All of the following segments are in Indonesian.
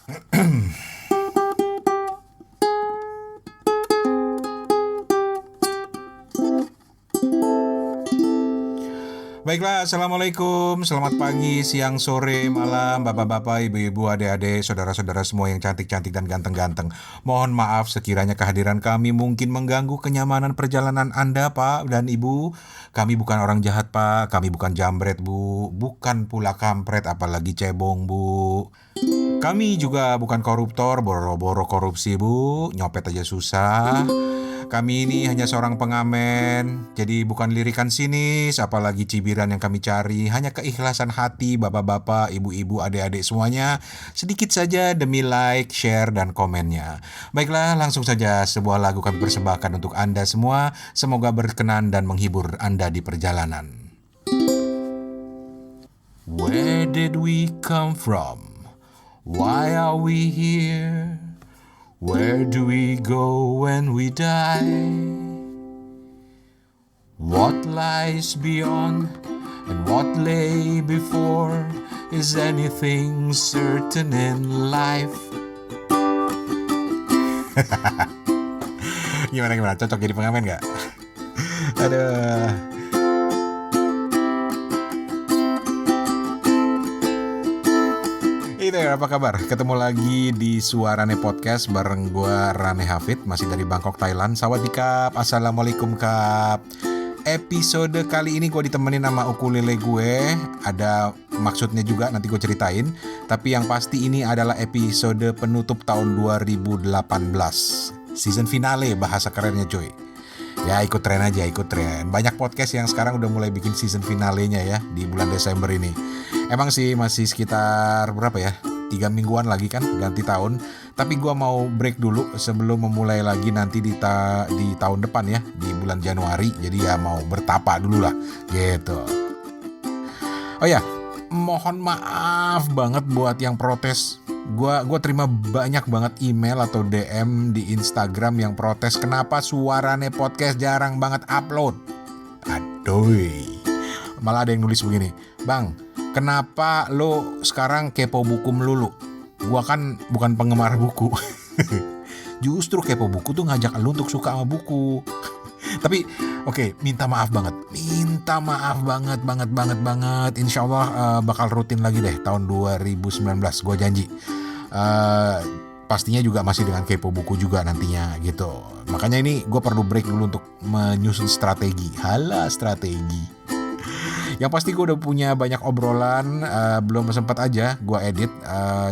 Baiklah, Assalamualaikum, selamat pagi, siang, sore, malam, bapak-bapak, ibu-ibu, adik-adik, saudara-saudara semua yang cantik-cantik dan ganteng-ganteng. Mohon maaf sekiranya kehadiran kami mungkin mengganggu kenyamanan perjalanan Anda, Pak dan Ibu. Kami bukan orang jahat, Pak, kami bukan jambret, Bu, bukan pula kampret, apalagi cebong, Bu. Kami juga bukan koruptor, boro-boro korupsi, Bu, nyopet aja susah. Kami ini hanya seorang pengamen, jadi bukan lirikan sinis, apalagi cibiran yang kami cari. Hanya keikhlasan hati bapak-bapak, ibu-ibu, adik-adik semuanya. Sedikit saja demi like, share, dan komennya. Baiklah, langsung saja sebuah lagu kami persembahkan untuk Anda semua. Semoga berkenan dan menghibur Anda di perjalanan. Where did we come from? Why are we here? Where do we go when we die? What lies beyond and what lay before? Is anything certain in life? Gimana? Cocok jadi pengamen gak? Aduh. Itu ya, apa kabar? Ketemu lagi di Suarane Podcast bareng gue Rane Hafid, masih dari Bangkok, Thailand. Sawadikap, assalamualaikum kap. Episode kali ini gue ditemenin sama ukulele gue. Ada maksudnya juga, nanti gue ceritain. Tapi yang pasti ini adalah episode penutup tahun 2018. Season finale bahasa kerennya cuy. Ya ikut tren aja, ikut tren. Banyak podcast yang sekarang udah mulai bikin season finalenya ya di bulan Desember ini. Emang sih masih sekitar berapa ya? 3 mingguan lagi kan ganti tahun. Tapi gue mau break dulu sebelum memulai lagi nanti di tahun depan ya, di bulan Januari. Jadi ya mau bertapa dulu lah gitu. Oh ya, mohon maaf banget buat yang protes. Gue terima banyak banget email atau DM di Instagram yang protes kenapa Suarane Podcast jarang banget upload. Aduh. Malah ada yang nulis begini, "Bang, kenapa lo sekarang kepo buku melulu? Gua kan bukan penggemar buku." Justru kepo buku tuh ngajak lo untuk suka sama buku. Tapi oke, minta maaf banget. Insya Allah bakal rutin lagi deh tahun 2019, gue janji. Pastinya juga masih dengan kepo buku juga nantinya gitu. Makanya ini gue perlu break dulu untuk menyusun strategi. Strategi. Yang pasti gue udah punya banyak obrolan, belum sempat aja gue edit.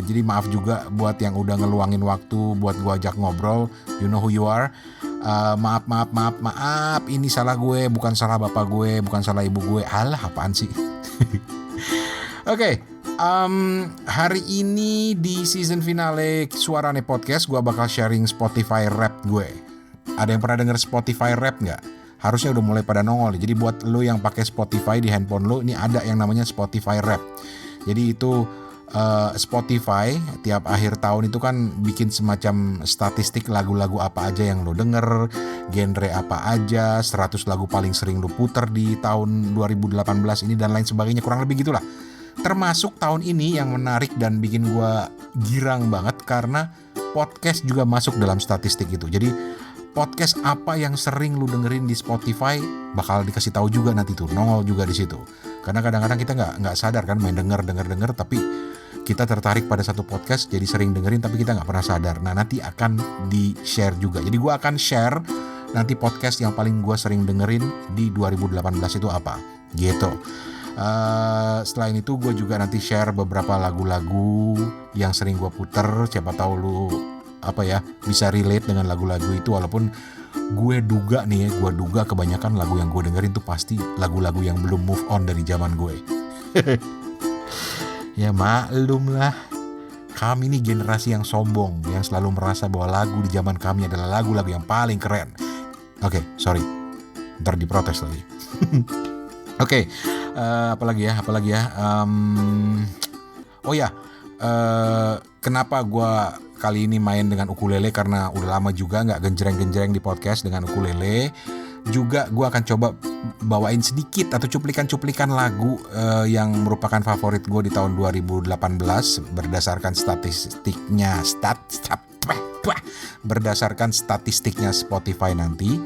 Jadi maaf juga buat yang udah ngeluangin waktu buat gue ajak ngobrol. You know who you are. Maaf. Ini salah gue, bukan salah bapak gue, bukan salah ibu gue. Alah, apaan sih? Oke. Hari ini di season finale Suarane Podcast gue bakal sharing Spotify Rap gue. Ada yang pernah denger Spotify Rap nggak? Harusnya udah mulai pada nongol. Jadi buat lo yang pakai Spotify di handphone lo, ini ada yang namanya Spotify Rap. Jadi itu Spotify tiap akhir tahun itu kan bikin semacam statistik lagu-lagu apa aja yang lo denger, genre apa aja, 100 lagu paling sering lo puter di tahun 2018 ini dan lain sebagainya, kurang lebih gitulah. Termasuk tahun ini yang menarik dan bikin gue girang banget karena podcast juga masuk dalam statistik itu. Jadi podcast apa yang sering lu dengerin di Spotify bakal dikasih tahu juga nanti tuh, nongol juga di situ. Karena kadang-kadang kita nggak sadar kan main denger tapi kita tertarik pada satu podcast jadi sering dengerin tapi kita nggak pernah sadar. Nah nanti akan di share juga. Jadi gue akan share nanti podcast yang paling gue sering dengerin di 2018 itu apa gitu. Selain itu gue juga nanti share beberapa lagu-lagu yang sering gue puter. Siapa tahu lu bisa relate dengan lagu-lagu itu, walaupun gue duga kebanyakan lagu yang gue dengerin tuh pasti lagu-lagu yang belum move on dari zaman gue. Ya maklum lah, kami ini generasi yang sombong, yang selalu merasa bahwa lagu di zaman kami adalah lagu-lagu yang paling keren. Oke, sorry, ntar diprotes lagi. Oke, apalagi ya? Kenapa gue kali ini main dengan ukulele? Karena udah lama juga gak genjreng-genjreng di podcast dengan ukulele. Juga gue akan coba bawain sedikit atau cuplikan-cuplikan lagu yang merupakan favorit gue di tahun 2018 berdasarkan statistiknya Spotify nanti.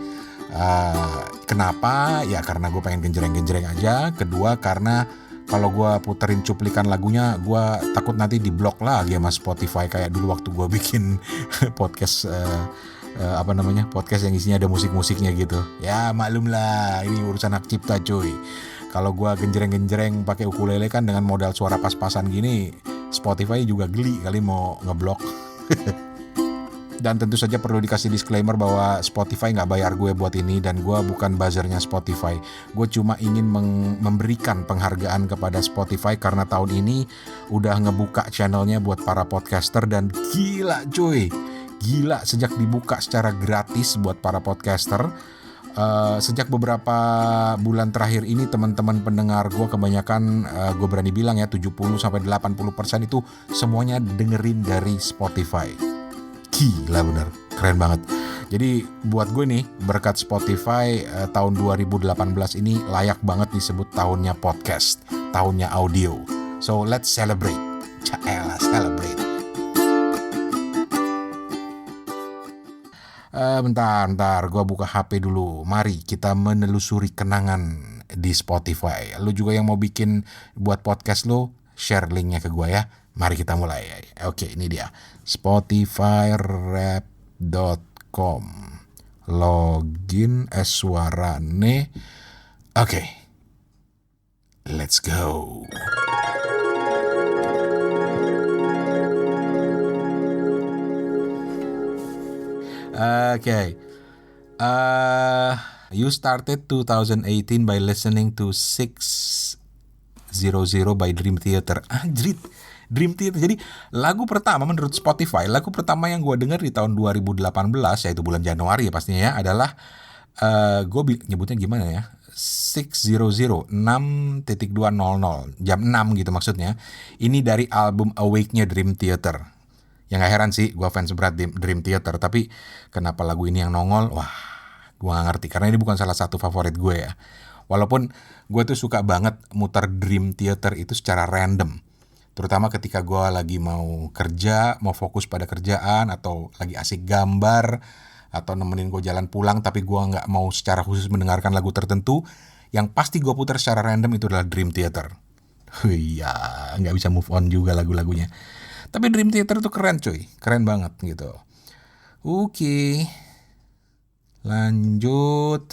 Kenapa? Ya karena gue pengen genjreng-genjreng aja. Kedua karena kalau gue puterin cuplikan lagunya, gue takut nanti diblok lagi sama Spotify kayak dulu waktu gue bikin podcast podcast yang isinya ada musik-musiknya gitu. Ya maklum lah, ini urusan hak cipta cuy. Kalau gue genjreng-genjreng pakai ukulele kan dengan modal suara pas-pasan gini, Spotify juga geli kali mau ngeblok. Dan tentu saja perlu dikasih disclaimer bahwa Spotify nggak bayar gue buat ini dan gue bukan buzzernya Spotify. Gue cuma ingin memberikan penghargaan kepada Spotify karena tahun ini udah ngebuka channelnya buat para podcaster dan gila cuy. Gila, sejak dibuka secara gratis buat para podcaster, sejak beberapa bulan terakhir ini teman-teman pendengar gue kebanyakan, gue berani bilang ya 70-80% itu semuanya dengerin dari Spotify. Gila bener, keren banget. Jadi buat gue nih, berkat Spotify tahun 2018 ini layak banget disebut tahunnya podcast, tahunnya audio. So let's celebrate. Celebrate. Bentar, gue buka HP dulu. Mari kita menelusuri kenangan di Spotify. Lu juga yang mau bikin buat podcast lu, share linknya ke gue ya. Mari kita mulai. Oke, ini dia. spotifyrap.com. Login suarane. Oke. Let's go. Okay. You started 2018 by listening to 600 by Dream Theater. Dream Theater. Jadi lagu pertama menurut Spotify, lagu pertama yang gue denger di tahun 2018, yaitu bulan Januari ya pastinya ya, adalah gue nyebutnya gimana ya? 600 jam 6 gitu maksudnya. Ini dari album Awake-nya Dream Theater. Ya gak heran sih, gue fans berat Dream Theater. Tapi kenapa lagu ini yang nongol? Wah, gue gak ngerti. Karena ini bukan salah satu favorit gue ya. Walaupun gue tuh suka banget muter Dream Theater itu secara random. Terutama ketika gue lagi mau kerja, mau fokus pada kerjaan, atau lagi asik gambar, atau nemenin gue jalan pulang, tapi gue gak mau secara khusus mendengarkan lagu tertentu. Yang pasti gue puter secara random itu adalah Dream Theater. Ya, gak bisa move on juga lagu-lagunya. Tapi Dream Theater tuh keren cuy, keren banget gitu. Oke, lanjut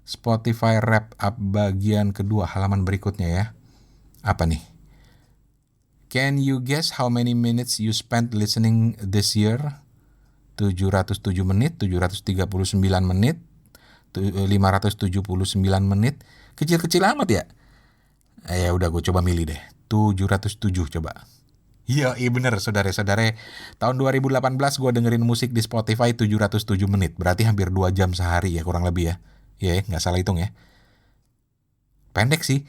Spotify Wrap Up bagian kedua, halaman berikutnya ya. Apa nih? Can you guess how many minutes you spent listening this year? 707 menit, 739 menit, 579 menit. Kecil-kecil amat ya? Ya udah gue coba milih deh. 707 coba. Iya bener saudara-saudara. Tahun 2018 gue dengerin musik di Spotify 707 menit. Berarti hampir 2 jam sehari ya kurang lebih ya. Iya gak salah hitung ya. Pendek sih.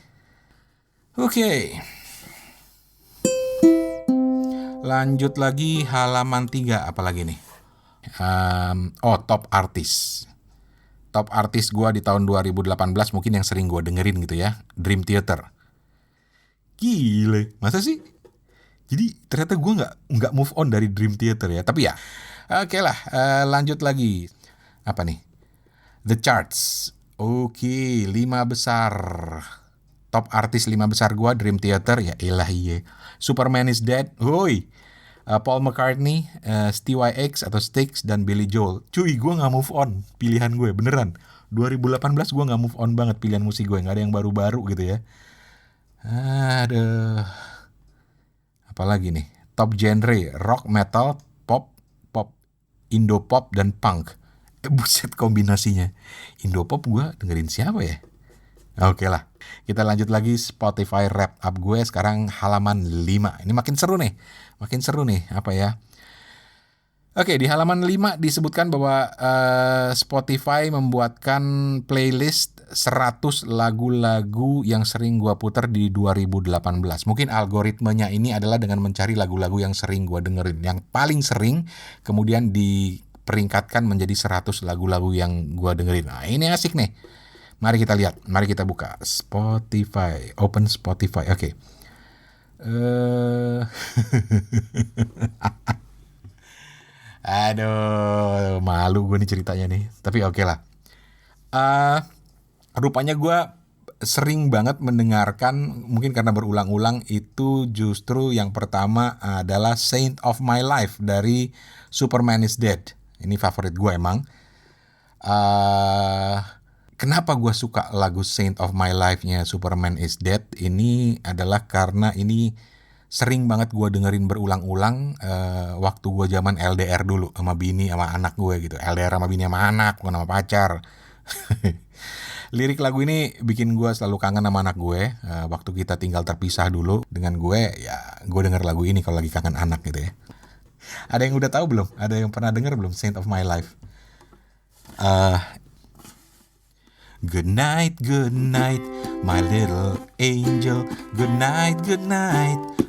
Oke. Lanjut lagi halaman 3. Apalagi nih? Top artis. Top artis gue di tahun 2018 mungkin yang sering gue dengerin gitu ya. Dream Theater. Gile, masa sih? Jadi ternyata gue nggak move on dari Dream Theater ya. Tapi ya, oke lah. Lanjut lagi. Apa nih? The Charts. Oke, 5 besar. Top artis 5 besar gue Dream Theater. Ya elah iya. Superman is Dead. Hoi. Paul McCartney, Stevie X atau Styx, dan Billy Joel. Cuy, gue nggak move on. Pilihan gue beneran. 2018 gue nggak move on banget pilihan musik gue. Nggak ada yang baru-baru gitu ya. Aduh. Apalagi nih? Top genre, rock, metal, pop, Indo pop, dan punk. Buset kombinasinya. Indo pop gue dengerin siapa ya? Oke lah. Kita lanjut lagi Spotify Wrap Up gue sekarang halaman 5. Ini makin seru nih. Apa ya? Oke, di halaman 5 disebutkan bahwa Spotify membuatkan playlist 100 lagu-lagu yang sering gue puter di 2018. Mungkin algoritmenya ini adalah dengan mencari lagu-lagu yang sering gue dengerin. Yang paling sering kemudian diperingkatkan menjadi 100 lagu-lagu yang gue dengerin. Nah, ini asik nih. Mari kita lihat, mari kita buka Spotify, open Spotify. Oke. Aduh, malu gue nih ceritanya nih. Tapi oke lah. Eh, Rupanya gue sering banget mendengarkan, mungkin karena berulang-ulang, itu justru yang pertama adalah Saint of My Life dari Superman is Dead. Ini favorit gue emang. eh Kenapa gue suka lagu Saint of My Life-nya Superman is Dead? Ini adalah karena ini sering banget gue dengerin berulang-ulang waktu gue zaman LDR dulu sama bini sama anak gue gitu. LDR sama bini sama anak, bukan sama pacar. Lirik lagu ini bikin gue selalu kangen sama anak gue. Waktu kita tinggal terpisah dulu dengan gue, ya gue denger lagu ini kalau lagi kangen anak gitu ya. Ada yang udah tahu belum? Ada yang pernah denger belum Saint of My Life? Good night, my little angel. Good night,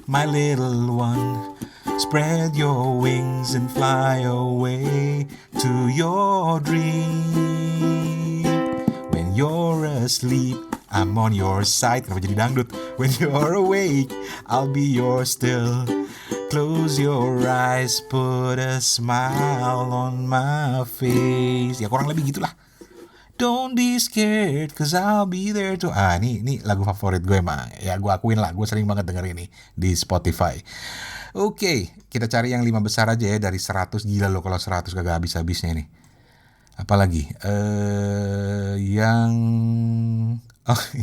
my little one. Spread your wings and fly away to your dream. When you're asleep, I'm on your side. Kenapa jadi dangdut? When you're awake, I'll be yours still. Close your eyes, put a smile on my face. Ya kurang lebih gitulah. Don't be scared, cause I'll be there too. Ini lagu favorit gue emang. Ya gue akuin lah, gue sering banget denger ini di Spotify. Oke, kita cari yang 5 besar aja ya dari 100. Gila loh kalau 100 kagak habis-habisnya nih. Apalagi?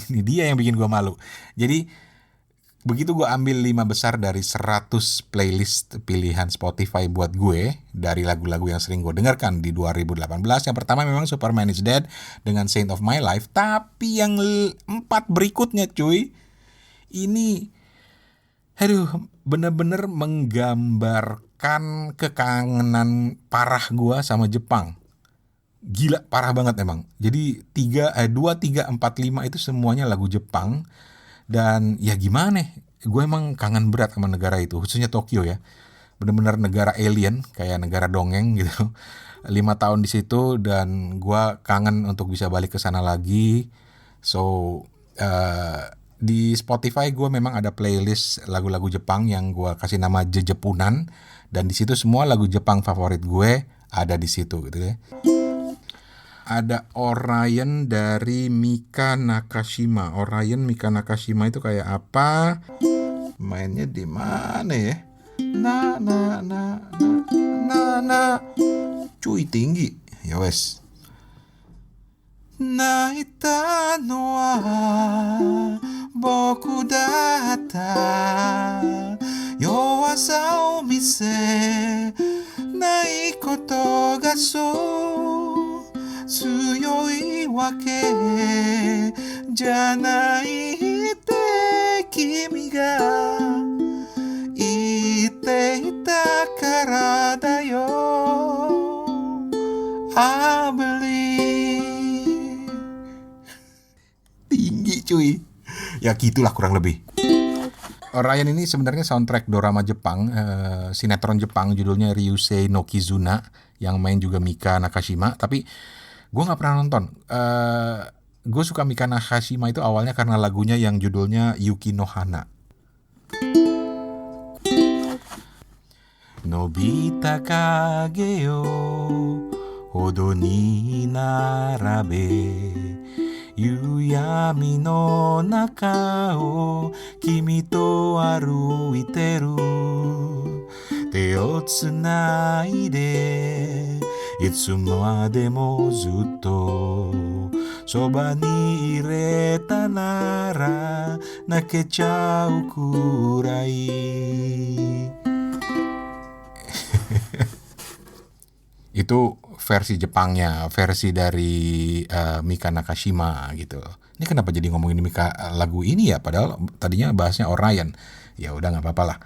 Ini dia yang bikin gue malu. Jadi begitu gue ambil 5 besar dari 100 playlist pilihan Spotify buat gue dari lagu-lagu yang sering gue dengarkan di 2018. Yang pertama memang Superman is Dead dengan Saint of My Life. Tapi yang 4 berikutnya cuy, ini bener-bener menggambarkan kekangenan parah gue sama Jepang. Gila, parah banget emang. Jadi 2, 3, 4, 5 itu semuanya lagu Jepang. Dan ya gimana, gue emang kangen berat sama negara itu, khususnya Tokyo ya. Bener-bener negara alien, kayak negara dongeng gitu. 5 tahun di situ dan gue kangen untuk bisa balik ke sana lagi. So di Spotify gue memang ada playlist lagu-lagu Jepang yang gue kasih nama Jejepunan. Dan di situ semua lagu Jepang favorit gue ada di situ gitu ya. Ada Orion dari Mika Nakashima. Orion Mika Nakashima itu kayak apa? Mainnya di mana ya? Cuy tinggi. Ya wes. Naita no wa boku datta. Yowasa o mise nai koto ga so 強いわけじゃないって君が言っていたからだよ I believe. Tinggi cuy. Ya gitulah kurang lebih. Orion ini sebenarnya soundtrack dorama Jepang, sinetron Jepang judulnya Ryusei no Kizuna yang main juga Mika Nakashima. Tapi gue gak pernah nonton. Gue suka Mika Nakashima itu awalnya karena lagunya yang judulnya Yuki no Hana. Nobita kage yo hodo ni narabe Yuyami no naka o kimi to aruiteru Te o tsunaide itsumo ade mo zutto soba ni ireta nara nakechau kurai. Itu versi Jepangnya, versi dari Mika Nakashima gitu. Ini kenapa jadi ngomongin lagu ini ya? Padahal tadinya bahasnya Orion. Ya udah nggak apa-apa lah.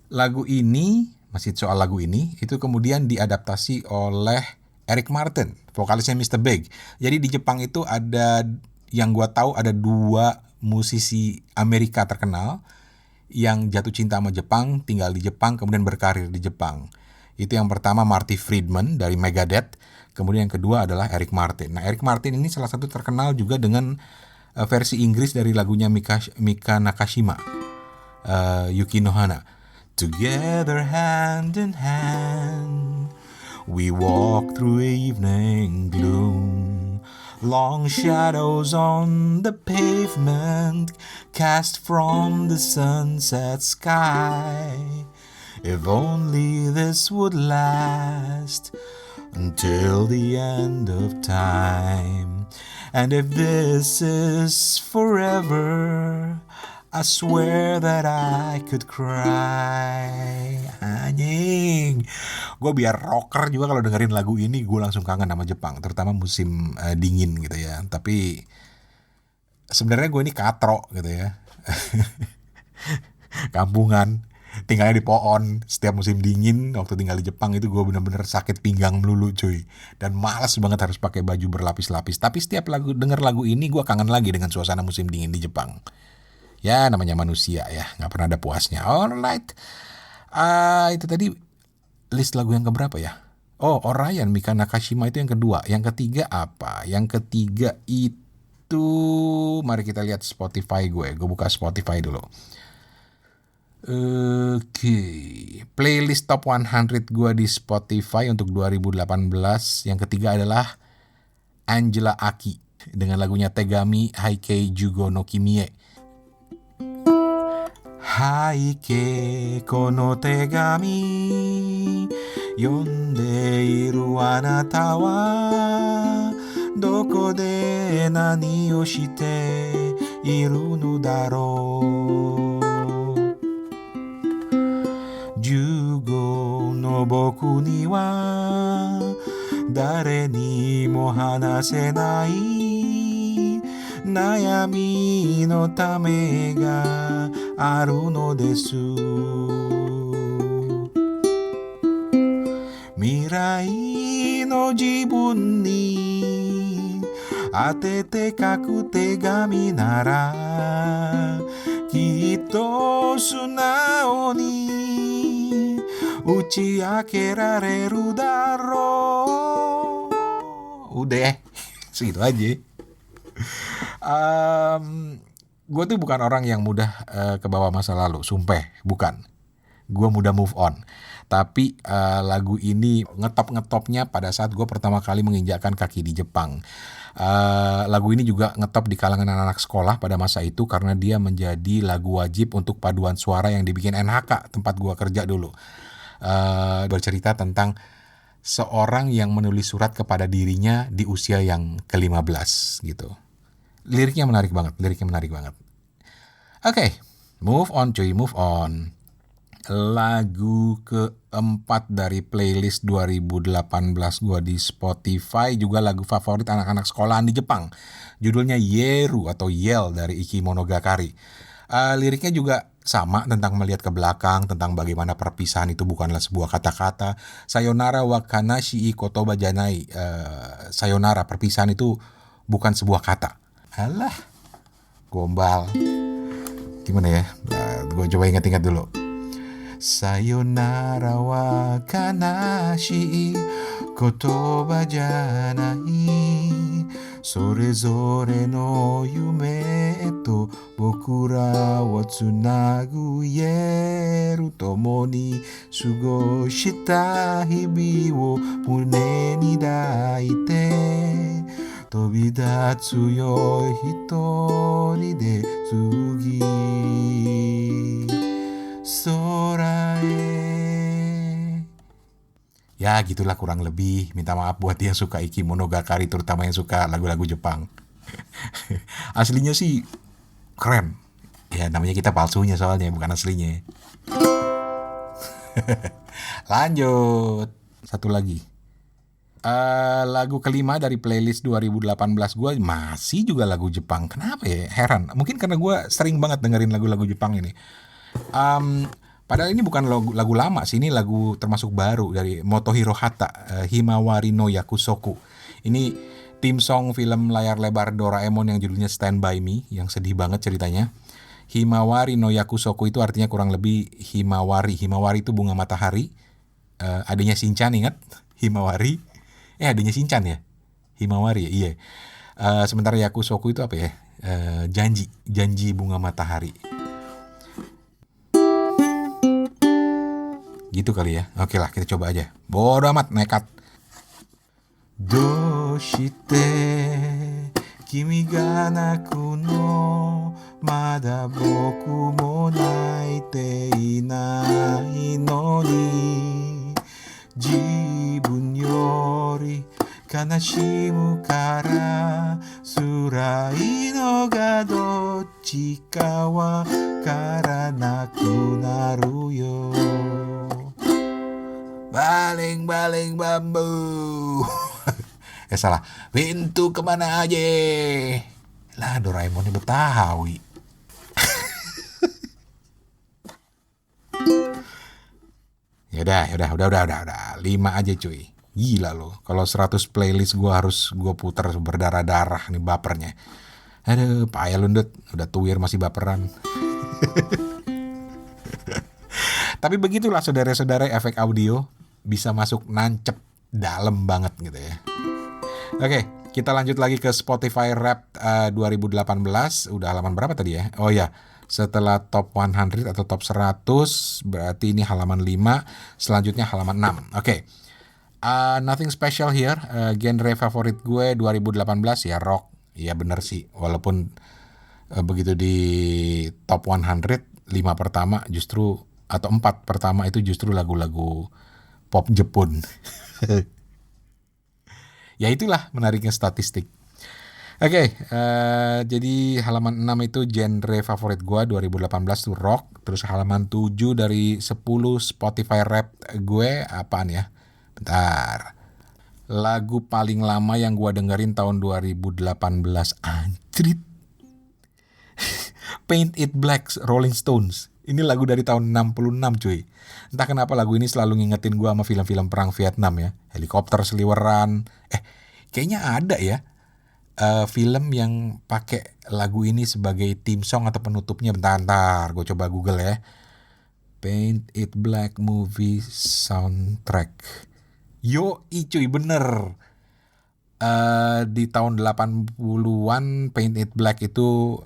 Lagu ini, masih soal lagu ini, itu kemudian diadaptasi oleh Eric Martin, vokalisnya Mr. Big. Jadi di Jepang itu ada, yang gua tahu ada 2 musisi Amerika terkenal yang jatuh cinta sama Jepang, tinggal di Jepang, kemudian berkarir di Jepang. Itu yang pertama Marty Friedman dari Megadeth. Kemudian yang kedua adalah Eric Martin. Nah, Eric Martin ini salah satu terkenal juga dengan versi Inggris dari lagunya Mika Nakashima, Yuki no Hana. Together hand in hand, we walk through evening gloom. Long shadows on the pavement cast from the sunset sky. If only this would last until the end of time. And if this is forever, I swear that I could cry. Anjing. Gue biar rocker juga kalau dengerin lagu ini gue langsung kangen sama Jepang, terutama musim dingin gitu ya. Tapi sebenarnya gue ini katro gitu ya. Kampungan, tinggalnya di pohon. Setiap musim dingin waktu tinggal di Jepang itu gue bener-bener sakit pinggang melulu cuy, dan malas banget harus pakai baju berlapis-lapis. Tapi setiap denger lagu ini gue kangen lagi dengan suasana musim dingin di Jepang. Ya namanya manusia ya, gak pernah ada puasnya. Alright, itu tadi list lagu yang keberapa ya? Oh, Orion, Mika Nakashima itu yang kedua. Yang ketiga apa? Yang ketiga itu, mari kita lihat Spotify gue. Gue buka Spotify dulu. Oke, playlist top 100 gue di Spotify untuk 2018. Yang ketiga adalah Angela Aki dengan lagunya Tegami Haikei Jugo no Kimie. Haikei kono tegami yonde iru anata wa doko de nani o shite iru no daro. Jugo no boku ni wa dare ni mo hanasenai nayami no tame ga aru no desu. Mirai no jibun ni atete kaku tegami nara kitto sunao ni uchiakerareru daro. Udah, segitu aja. Gue tuh bukan orang yang mudah kebawa masa lalu, sumpah, bukan. Gue mudah move on. Tapi lagu ini ngetopnya pada saat gue pertama kali menginjakkan kaki di Jepang. Lagu ini juga ngetop di kalangan anak-anak sekolah pada masa itu karena dia menjadi lagu wajib untuk paduan suara yang dibikin NHK tempat gue kerja dulu. Bercerita tentang seorang yang menulis surat kepada dirinya di usia yang ke-15 gitu. Liriknya menarik banget. Oke, move on cuy, move on. Lagu keempat dari playlist 2018 gue di Spotify, juga lagu favorit anak-anak sekolahan di Jepang. Judulnya Yeru atau Yell dari Iki Monogakari. Liriknya juga sama, tentang melihat ke belakang, tentang bagaimana perpisahan itu bukanlah sebuah kata-kata. Sayonara wa kanashi kotoba janai. Sayonara, perpisahan itu bukan sebuah kata. Alah, gombal. Gimana ya? Gue coba ingat-ingat dulu. Sayonara wa kanashi kotoba janai. Sorezore no yume to bokura wa tsunagu yeru tomo ni sugoshita hibi wo mune ni daite tobidatsu yo hitori de tsugi sorae. Ya gitulah kurang lebih. Minta maaf buat yang suka Iki Monogakari, terutama yang suka lagu-lagu Jepang. Aslinya sih keren. Ya namanya kita palsunya soalnya, bukan aslinya. Lanjut. Satu lagi. Lagu kelima dari playlist 2018 gue masih juga lagu Jepang. Kenapa ya? Heran. Mungkin karena gue sering banget dengerin lagu-lagu Jepang ini. Padahal ini bukan lagu lama sih, ini lagu termasuk baru dari Motohiro Hata, Himawari no Yakusoku. Ini theme song film layar lebar Doraemon yang judulnya Stand By Me, yang sedih banget ceritanya. Himawari no Yakusoku itu artinya kurang lebih himawari. Himawari itu bunga matahari. adanya Shinchan, ingat? Himawari. Adanya Shinchan ya? Himawari ya? Iya. Sementara Yakusoku itu apa ya? Janji bunga matahari. Gitu kali ya. Oke lah, kita coba aja. Bodo amat, nekat. Doshite kimi ga naku no mada boku mo naite inai no ni jibun yori kanashimu kara surai no ga dochi ka wa karanaku naru yo. Baling-baling bambu. Salah. Pintu kemana aja? Lah, Doraemonnya Betawi. Udah. 5 aja cuy. Gila loh. Kalau 100 playlist gue putar berdarah-darah nih bapernya. Aduh, payah lundut. Udah tuir masih baperan. Tapi begitulah saudara-saudara, efek audio bisa masuk nancep dalam banget gitu ya. Oke, kita lanjut lagi ke Spotify Rap 2018. Udah halaman berapa tadi ya? Oh ya, setelah top 100 atau top 100, berarti ini halaman 5, selanjutnya halaman 6. Oke. Nothing special here. Genre favorit gue 2018 ya rock. Iya bener sih, walaupun begitu di top 100, 5 pertama justru, atau 4 pertama itu justru lagu-lagu pop Jepun. Ya itulah menariknya statistik. Oke, jadi halaman 6 itu genre favorit gue 2018 tuh rock. Terus halaman 7 dari 10 Spotify Rap gue apaan ya? Bentar. Lagu paling lama yang gue dengerin tahun 2018, anjrit. Paint It Black, Rolling Stones. Ini lagu dari tahun 66 cuy. Entah kenapa lagu ini selalu ngingetin gue sama film-film perang Vietnam ya. Helikopter seliweran. Kayaknya ada ya film yang pakai lagu ini sebagai theme song atau penutupnya. Bentar, gue coba Google ya. Paint It Black movie soundtrack. Cuy, bener. Di tahun 80-an Paint It Black itu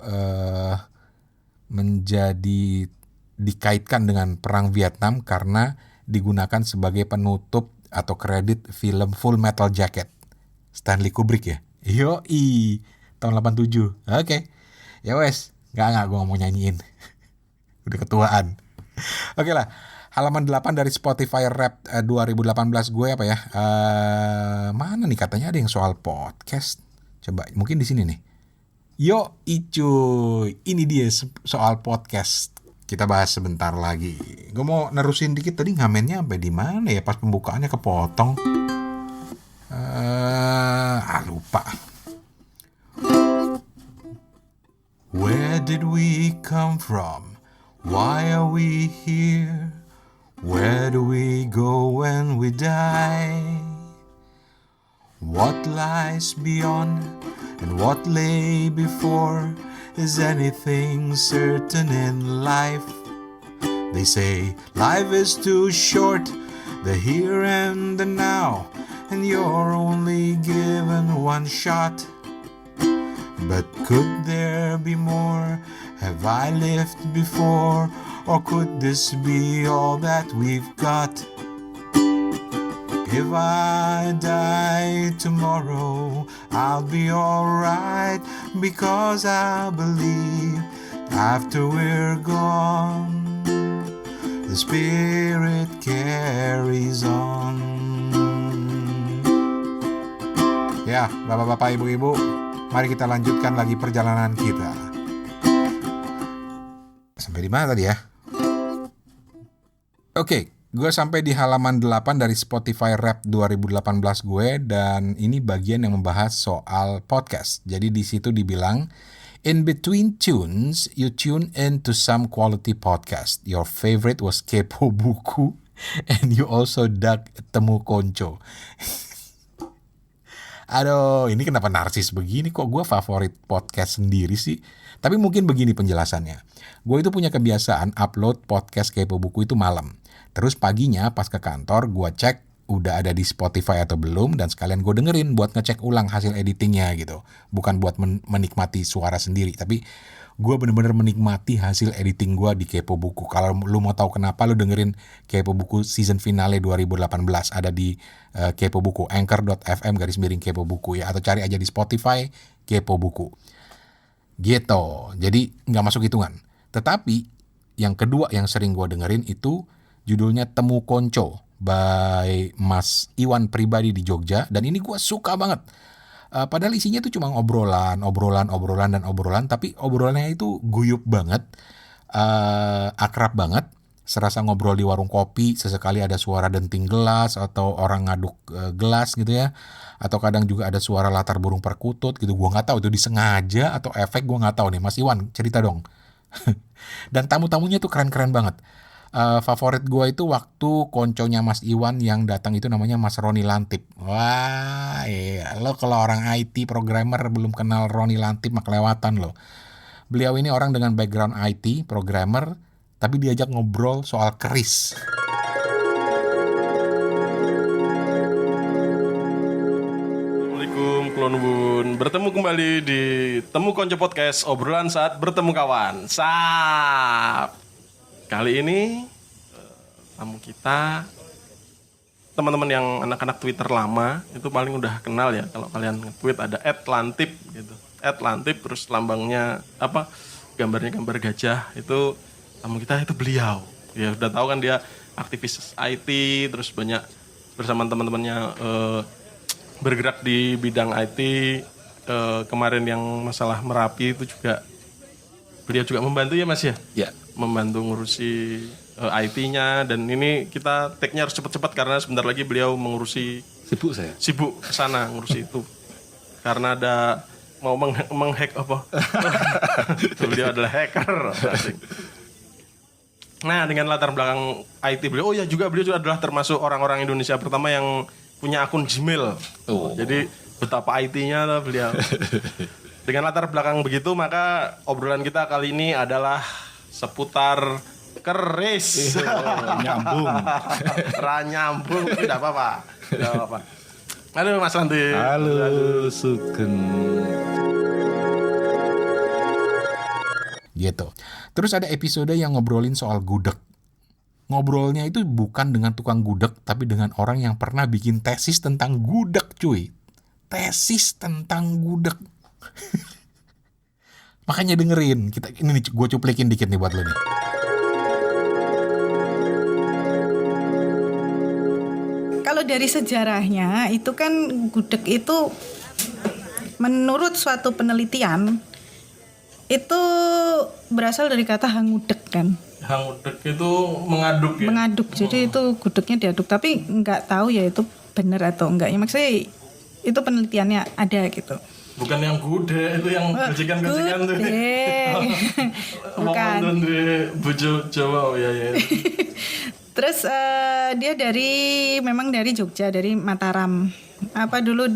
menjadi dikaitkan dengan perang Vietnam karena digunakan sebagai penutup atau kredit film Full Metal Jacket Stanley Kubrick ya. Tahun 87. Oke. Ya wes, enggak gue mau nyanyiin. Udah ketuaan. Oke lah. Halaman 8 dari Spotify Rap 2018 gue apa ya? Mana nih, katanya ada yang soal podcast. Coba mungkin di sini nih. Cuy, ini dia soal podcast. Kita bahas sebentar lagi. Gue mau nerusin dikit, tadi ngamennya sampai di mana ya, pas pembukaannya kepotong. Lupa. Where did we come from? Why are we here? Where do we go when we die? What lies beyond and what lay before? Is anything certain in life? They say life is too short, the here and the now, and you're only given one shot. But could there be more? Have I lived before? Or could this be all that we've got? If I die tomorrow, I'll be alright, because I believe after we're gone, the spirit carries on. Ya, bapak-bapak, ibu-ibu, mari kita lanjutkan lagi perjalanan kita. Sampai di mana tadi ya? Oke, gue sampai di halaman 8 dari Spotify Rap 2018 gue, dan ini bagian yang membahas soal podcast. Jadi di situ dibilang, in between tunes, you tune in to some quality podcast. Your favorite was Kepo Buku, and you also dug Temu Konco. Aduh, ini kenapa narsis begini kok gue favorit podcast sendiri sih? Tapi mungkin begini penjelasannya. Gue itu punya kebiasaan upload podcast Kepo Buku itu malam. Terus paginya pas ke kantor gue cek udah ada di Spotify atau belum, dan sekalian gue dengerin buat ngecek ulang hasil editingnya gitu. Bukan buat menikmati suara sendiri, tapi gue bener-bener menikmati hasil editing gue di Kepo Buku. Kalau lu mau tahu kenapa, lu dengerin Kepo Buku season finale 2018 ada di Kepo Buku, anchor.fm/Kepo Buku ya, atau cari aja di Spotify Kepo Buku. Gitu. Jadi nggak masuk hitungan. Tetapi yang kedua yang sering gue dengerin itu judulnya Temu Konco by Mas Iwan Pribadi di Jogja, dan ini gue suka banget. Padahal isinya tuh cuma obrolan, tapi obrolannya itu guyup banget, akrab banget, serasa ngobrol di warung kopi, sesekali ada suara denting gelas atau orang ngaduk gelas gitu ya, atau kadang juga ada suara latar burung perkutut gitu. Gua nggak tahu itu disengaja atau efek, gua nggak tahu nih. Mas Iwan, cerita dong. Dan tamu-tamunya tuh keren-keren banget. Favorit gue itu waktu konconya Mas Iwan yang datang itu namanya Mas Roni Lantip. Wah, iya. Lo kalau orang IT programmer belum kenal Roni Lantip mah kelewatan lo. Beliau ini orang dengan background IT programmer, tapi diajak ngobrol soal keris. Assalamualaikum Klon Bun. Bertemu kembali di Temu Konco Podcast, obrolan saat bertemu kawan. Sap. Kali ini tamu kita, teman-teman yang anak-anak Twitter lama itu paling udah kenal ya. Kalau kalian nge-tweet ada @lantip gitu. @lantip terus lambangnya apa? Gambarnya gambar gajah. Itu tamu kita itu beliau. Ya udah tahu kan dia aktivis IT, terus banyak bersama teman-temannya bergerak di bidang IT. Kemarin yang masalah Merapi itu juga beliau juga membantu ya Mas ya? Ya. Membantu ngurusi IT-nya, dan ini kita take-nya harus cepat-cepat karena sebentar lagi beliau mengurusi sibuk kesana ngurusi itu karena ada mau menghack apa. Beliau adalah hacker. Nah, dengan latar belakang IT beliau, beliau juga adalah termasuk orang-orang Indonesia pertama yang punya akun Gmail. Jadi betapa IT-nya lah beliau. Dengan latar belakang begitu, maka obrolan kita kali ini adalah seputar keris. Nyambung. Nyambung, tidak apa-apa. Halo Mas Lanti. Halo Sugeng. Gitu. Terus ada episode yang ngobrolin soal gudeg. Ngobrolnya itu bukan dengan tukang gudeg, tapi dengan orang yang pernah bikin tesis tentang gudeg, cuy. Tesis tentang gudeg. Makanya dengerin. Ini nih, gue cuplikin dikit nih buat lo nih. Kalau dari sejarahnya itu kan gudeg itu menurut suatu penelitian itu berasal dari kata hangudeg kan. Hangudeg itu mengaduk ya? Mengaduk, jadi itu gudegnya diaduk, tapi nggak tahu ya itu benar atau enggak. Ya maksudnya itu penelitiannya ada gitu. Bukan yang gude, itu yang gajikan-gajikan tuh. Bukan. Bojo Jawa, ya. Terus dia memang dari Jogja, dari Mataram. Apa dulu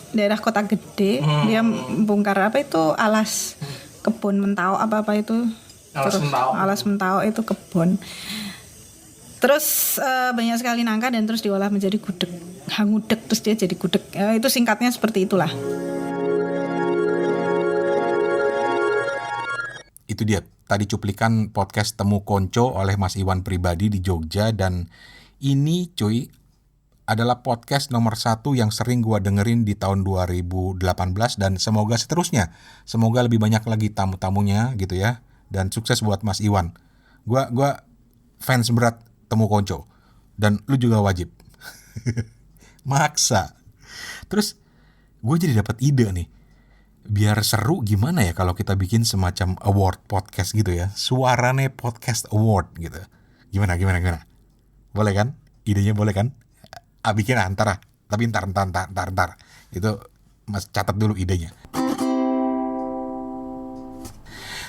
daerah kota gede, dia bongkar apa itu alas kebun mentau apa itu. Alas mentau itu kebun. Terus banyak sekali nangka dan terus diolah menjadi gudeg, hangudeg, terus dia jadi gudeg. Itu singkatnya seperti itulah. Itu dia, tadi cuplikan podcast Temu Konco oleh Mas Iwan Pribadi di Jogja, dan ini cuy adalah podcast nomor 1 yang sering gua dengerin di tahun 2018 dan semoga seterusnya. Semoga lebih banyak lagi tamu-tamunya gitu ya, dan sukses buat Mas Iwan. Gua fans berat Temu Konco, dan lu juga wajib. Maksa. Terus gue jadi dapat ide nih. Biar seru gimana ya kalau kita bikin semacam award podcast gitu ya. Suarane Podcast Award gitu. Gimana? Boleh kan? Idenya boleh kan? Bikin antara. Tapi ntar. Itu Mas catat dulu idenya.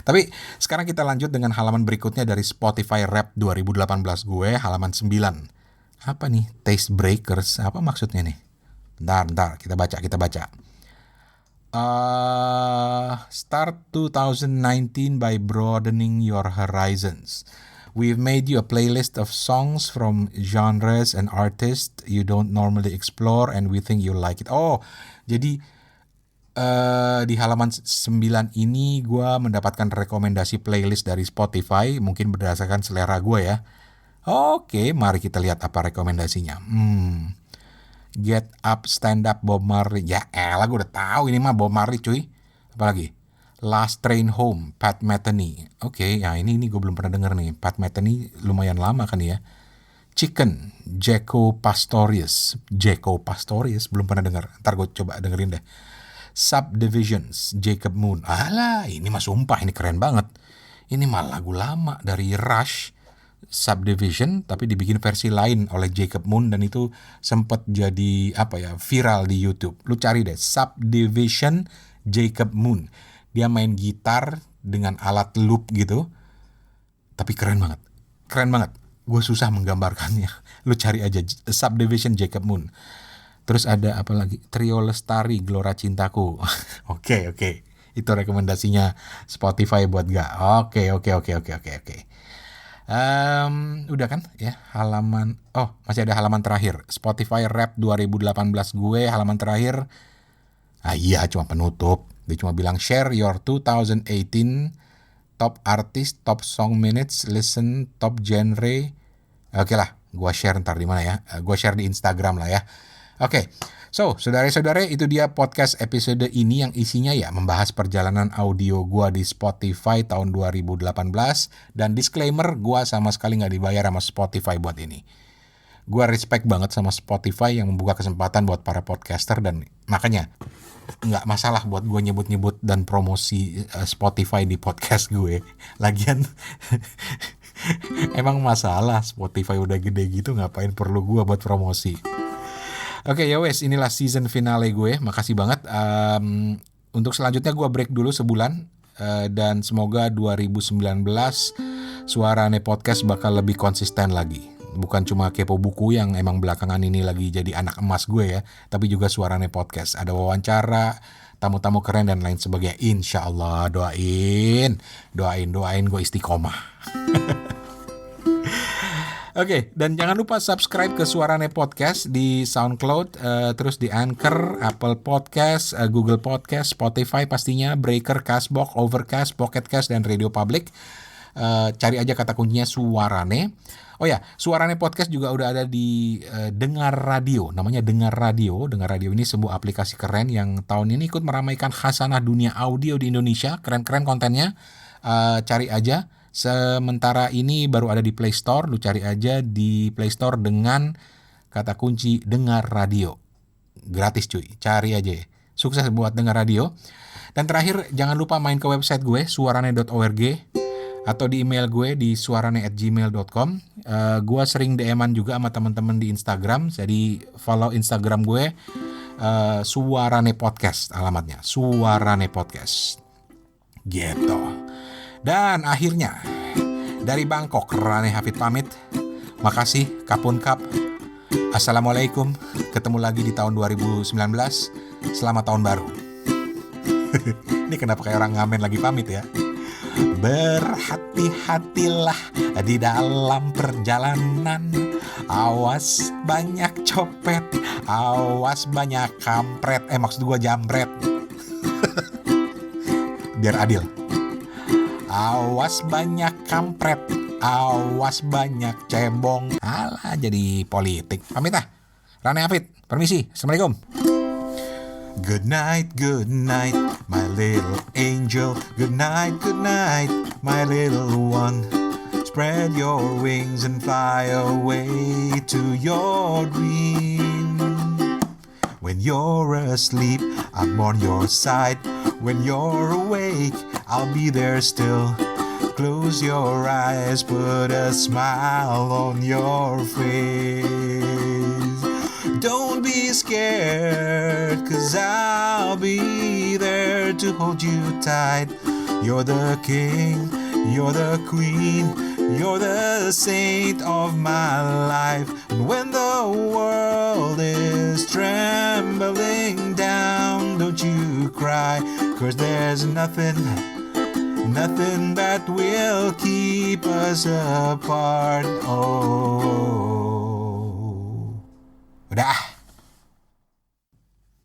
Tapi sekarang kita lanjut dengan halaman berikutnya dari Spotify Rap 2018 gue, halaman 9. Apa nih? Taste Breakers, apa maksudnya nih? Bentar, kita baca. Start 2019 by broadening your horizons. We've made you a playlist of songs from genres and artists you don't normally explore and we think you'll like it. Oh, jadi di halaman 9 ini gue mendapatkan rekomendasi playlist dari Spotify, mungkin berdasarkan selera gue ya. Oke, mari kita lihat apa rekomendasinya. Get Up, Stand Up, Bob Marley. Ya elah, gue udah tahu ini mah Bob Marley cuy. Apalagi? Last Train Home, Pat Metheny. Oke, ya ini gue belum pernah denger nih. Pat Metheny lumayan lama kan ya. Chicken, Jaco Pastorius, belum pernah denger. Ntar gue coba dengerin deh. Subdivisions, Jacob Moon. Alah, ini mah sumpah, ini keren banget. Ini mah lagu lama dari Rush, Subdivision, tapi dibikin versi lain oleh Jacob Moon dan itu sempat jadi viral di YouTube. Lu cari deh, Subdivision Jacob Moon. Dia main gitar dengan alat loop gitu, tapi keren banget. Gue susah menggambarkannya. Lu cari aja Subdivision Jacob Moon. Terus ada apa lagi? Trio Lestari, Gelora Cintaku. Oke. Itu rekomendasinya Spotify buat gak? Oke. Udah kan ya halaman. Oh, masih ada halaman terakhir. Spotify Rap 2018 gue halaman terakhir. Iya, cuma penutup. Dia cuma bilang share your 2018 top artist, top song minutes, listen, top genre. Oke lah, gue share ntar di mana ya? Gue share di Instagram lah ya. Oke, so saudara-saudara itu dia podcast episode ini yang isinya ya membahas perjalanan audio gua di Spotify tahun 2018 dan disclaimer gua sama sekali nggak dibayar sama Spotify buat ini. Gua respect banget sama Spotify yang membuka kesempatan buat para podcaster dan makanya nggak masalah buat gua nyebut-nyebut dan promosi Spotify di podcast gue. Lagian emang masalah Spotify udah gede gitu ngapain perlu gua buat promosi. Oke, ya wes, inilah season finale gue. Makasih banget. Untuk selanjutnya gue break dulu sebulan. Dan semoga 2019 Suarane Podcast bakal lebih konsisten lagi. Bukan cuma Kepo Buku yang emang belakangan ini lagi jadi anak emas gue ya. Tapi juga Suarane Podcast. Ada wawancara, tamu-tamu keren dan lain sebagainya. Insya Allah, doain gue istiqomah. Oke, dan jangan lupa subscribe ke Suarane Podcast di SoundCloud, terus di Anchor, Apple Podcast, Google Podcast, Spotify pastinya, Breaker, Castbox, Overcast, Pocket Cast, dan Radio Public. Cari aja kata kuncinya Suarane. Oh ya, Suarane Podcast juga udah ada di Dengar Radio, namanya Dengar Radio. Dengar Radio ini sebuah aplikasi keren yang tahun ini ikut meramaikan khasanah dunia audio di Indonesia. Keren-keren kontennya, cari aja. Sementara ini baru ada di Play Store, lu cari aja di Play Store dengan kata kunci Dengar Radio. Gratis cuy, cari aja. Sukses buat Dengar Radio. Dan terakhir, jangan lupa main ke website gue, suarane.org, atau di email gue di suarane@gmail.com. Gue sering DM-an juga sama teman-teman di Instagram, jadi follow Instagram gue, Suarane Podcast alamatnya, Suarane Podcast. Gitu. Dan akhirnya dari Bangkok, Rane Hafid pamit. Makasih, Kapun Kap. Assalamualaikum. Ketemu lagi di tahun 2019. Selamat tahun baru. Ini kenapa kayak orang ngamen lagi pamit ya? Berhati-hatilah di dalam perjalanan. Awas banyak copet, awas banyak kampret. Maksud gue jambret. Biar adil. Awas banyak kampret, awas banyak cebong. Alah, jadi politik. Pamit ah. Rane Hafid, permisi. Assalamualaikum. Good night, my little angel. Good night, my little one. Spread your wings and fly away to your dream. When you're asleep, I'm on your side. When you're awake, I'll be there still. Close your eyes, put a smile on your face. Don't be scared, 'cause I'll be there to hold you tight. You're the king, you're the queen, You're the saint of my life. And when the world is trembling down, don't you cry, 'cause there's nothing that will keep us apart. Oh. Udah.